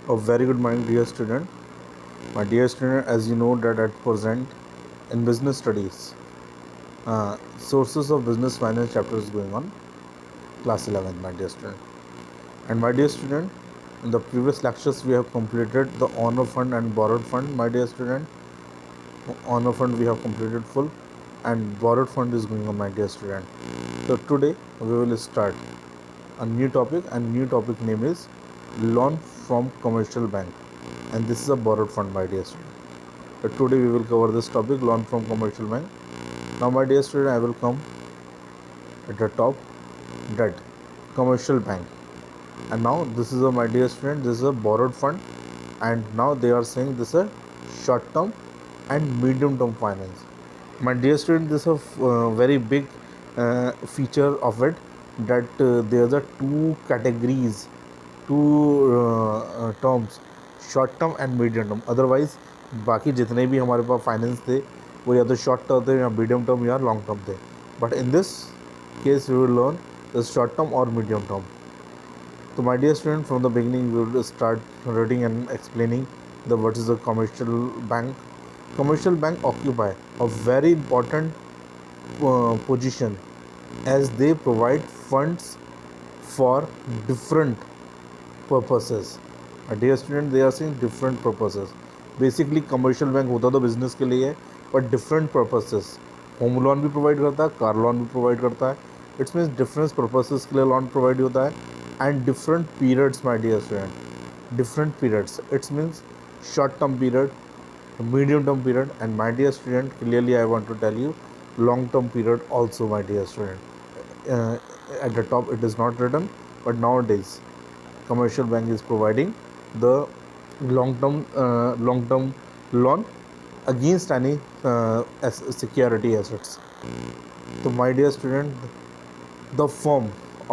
A very good morning, dear student. My dear student, as you know that at present in business studies, sources of business finance chapter is going on, class 11, my dear student. And my dear student, in the previous lectures we have completed the honor fund and borrowed fund, my dear student. Honor fund we have completed full, and borrowed fund is going on, my dear student. So today we will start a new topic, and new topic name is loan from commercial bank, and this is a borrowed fund, my dear student. Today we will cover this topic, loan from commercial bank. Now my dear student, I will come at the top, debt, commercial bank. And now this is a, my dear student, this is a borrowed fund, and now they are saying this is a short term and medium term finance. My dear student, this is a very big feature of it, that there are two categories, two terms, short term and medium term. Otherwise बाकी जितने भी हमारे पास finance थे वो या तो short term थे या मीडियम टर्म या लॉन्ग टर्म थे. But in this case we will learn the short term और medium term. So my dear student, from the beginning we will start reading and explaining the what is the commercial bank. Commercial bank occupy a very important position, as they provide funds for different purposes. Dear student, they are saying different purposes. Basically commercial bank होता तो business के लिए है, but different purposes. Home loan भी provide करता है, car loan भी provide करता है. इट्स मीन्स डिफरेंट पर्पसेस के लिए लोन प्रोवाइड होता है, and different periods, my dear student. Different periods, it's means short term period, medium term period, and my dear student, clearly I want to tell you long term period also, my dear student. At the top it is not written, but nowadays commercial bank is providing the long term loan against any security assets. So my dear student, the firm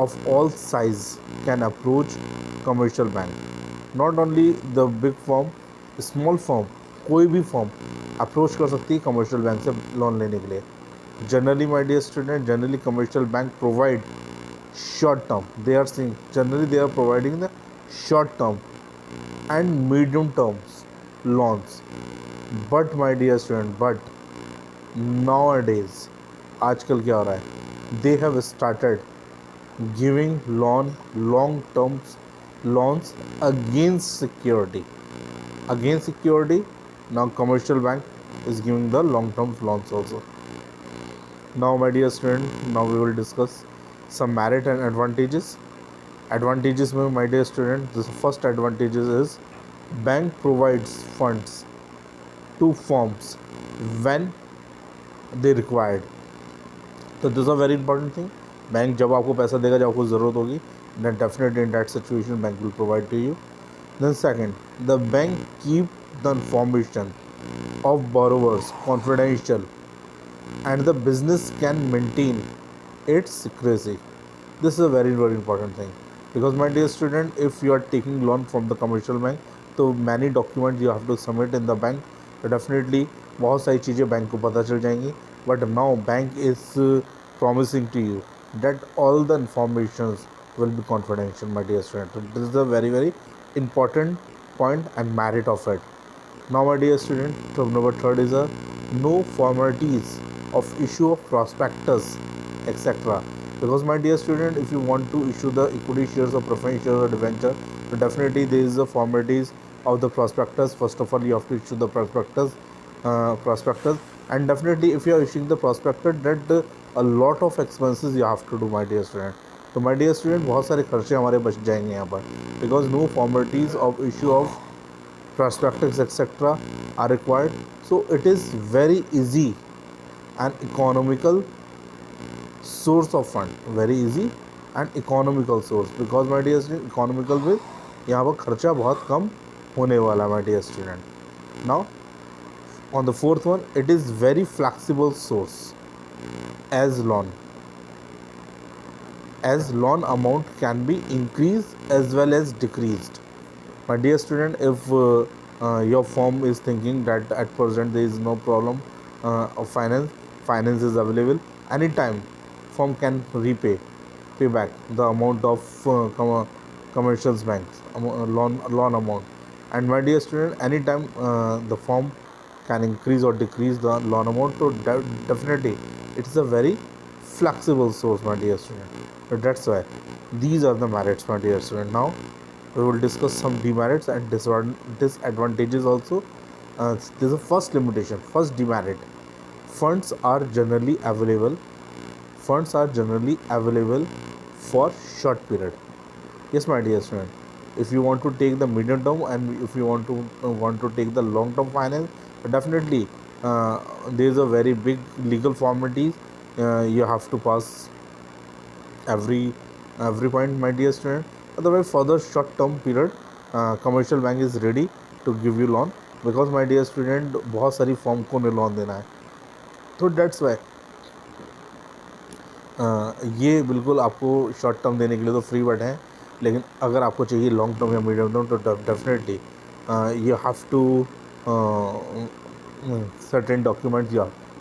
of all size can approach commercial bank. Not only the big firm, small firm, कोई भी form approach कर सकती है commercial bank से loan लेने के लिए. Generally my dear student, generally commercial bank provide short term. They are saying generally they are providing the short term and medium terms loans. But my dear student, but nowadays आजकल क्या हो रहा है, they have started giving long terms loans against security. Against security, now commercial bank is giving the long term loans also. Now my dear student, now we will discuss some merit and advantages. Advantages में, my dear student, the first advantages is bank provides funds to firms when they required. तो this a very important thing. Bank जब आपको पैसा देगा, जब आपको ज़रूरत होगी, then definitely in that situation bank will provide to you. Then second, the bank keep the information of borrowers confidential, and the business can maintain its secrecy. This is a very very important thing, because my dear student, if you are taking loan from the commercial bank, तो many documents you have to submit in the bank. तो definitely बहुत सारी चीज़ें bank को पता चल जाएंगी. But now bank is promising to you that all the informations will be confidential, my dear student. So this is a very very important point and merit of it. Now my dear student, so number third is a no formalities of issue of prospectus, etc. Because my dear student, if you want to issue the equity shares or preference shares or debenture, so definitely there is the formalities of the prospectus. First of all, you have to issue the prospectus, and definitely if you are issuing the prospectus, that a lot of expenses you have to do, my dear student. तो my dear student, बहुत सारे खर्चे हमारे बच जाएंगे यहाँ पर, because no formalities of issue of prospectus etc. are required. So it is very easy and economical source of fund, very easy and economical source, because my dear student, economical में यहाँ पर खर्चा बहुत कम होने वाला, my dear student. Now on the fourth one, it is very flexible source, as loan amount can be increased as well as decreased. My dear student, if your firm is thinking that at present there is no problem of finance is available anytime, firm can pay back the amount of commercial banks loan amount. And my dear student, anytime the firm can increase or decrease the loan amount, so definitely it's a very flexible source, my dear student. So that's why these are the merits, my dear student. Now we will discuss some demerits and disadvantages also. This is the first limitation, first demerit. Funds are generally available. Funds are generally available for short period. Yes, my dear student. If you want to take the medium term and if you want to take the long term finance, definitely there is a very big legal formalities you have to pass every point, my dear student. Otherwise, for the short term period, commercial bank is ready to give you loan, because my dear student बहुत सारी form को ने loan देना है, तो that's why ये बिल्कुल आपको शॉर्ट टर्म देने के लिए तो फ्री बट हैं, लेकिन अगर आपको चाहिए लॉन्ग टर्म या मीडियम टर्म तो definitely you have to certain documents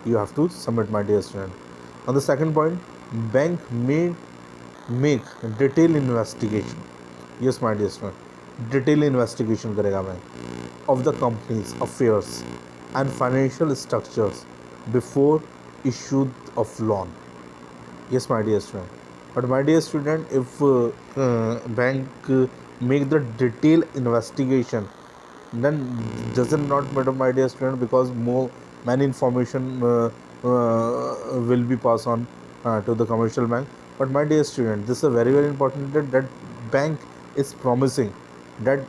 you have to submit, my dear student. On the second point, bank may make detailed investigation. Yes, my dear student, detailed investigation करेगा bank of the company's affairs and financial structures before issue of loan. Yes, my dear student. But my dear student, if bank make the detailed investigation, then doesn't not matter, my dear student, because more many information will be passed on to the commercial bank. But my dear student, this is a very important that bank is promising that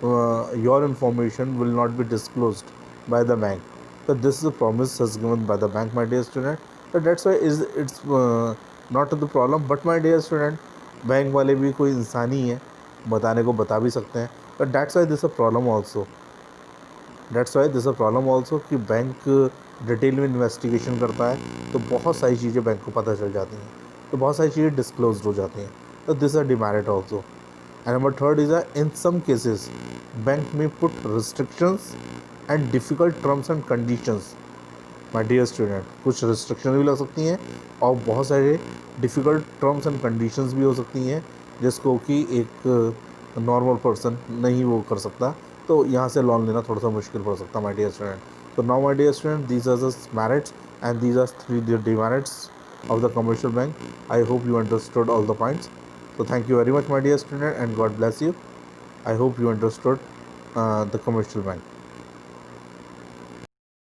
your information will not be disclosed by the bank. So this is a promise has given by the bank, my dear student. So that's why it's not the problem. But my dear student, bank वाले भी कोई इंसान ही है, बताने को बता भी सकते हैं. But that's why this is a problem also. That's why this is a problem also कि बैंक डिटेल में इन्वेस्टिगेशन करता है तो बहुत सारी चीज़ें बैंक को पता चल जाती हैं, तो बहुत सारी चीज़ें डिस्क्लोज हो जाती हैं. तो this are demerit also. And number third is that in some cases, bank may put restrictions and difficult terms and conditions. My dear student, कुछ restrictions भी लग सकती हैं और बहुत सारे difficult terms and conditions भी हो सकती हैं जिसको कि एक नॉर्मल पर्सन नहीं वो कर सकता, तो यहाँ से लोन लेना थोड़ा सा मुश्किल पड़ सकता है, my dear student. So now, my dear student, these are the merits and these are three demerits of the commercial bank. I hope you understood all the points. So thank you very much, my dear student, and God bless you. I hope you understood the commercial bank.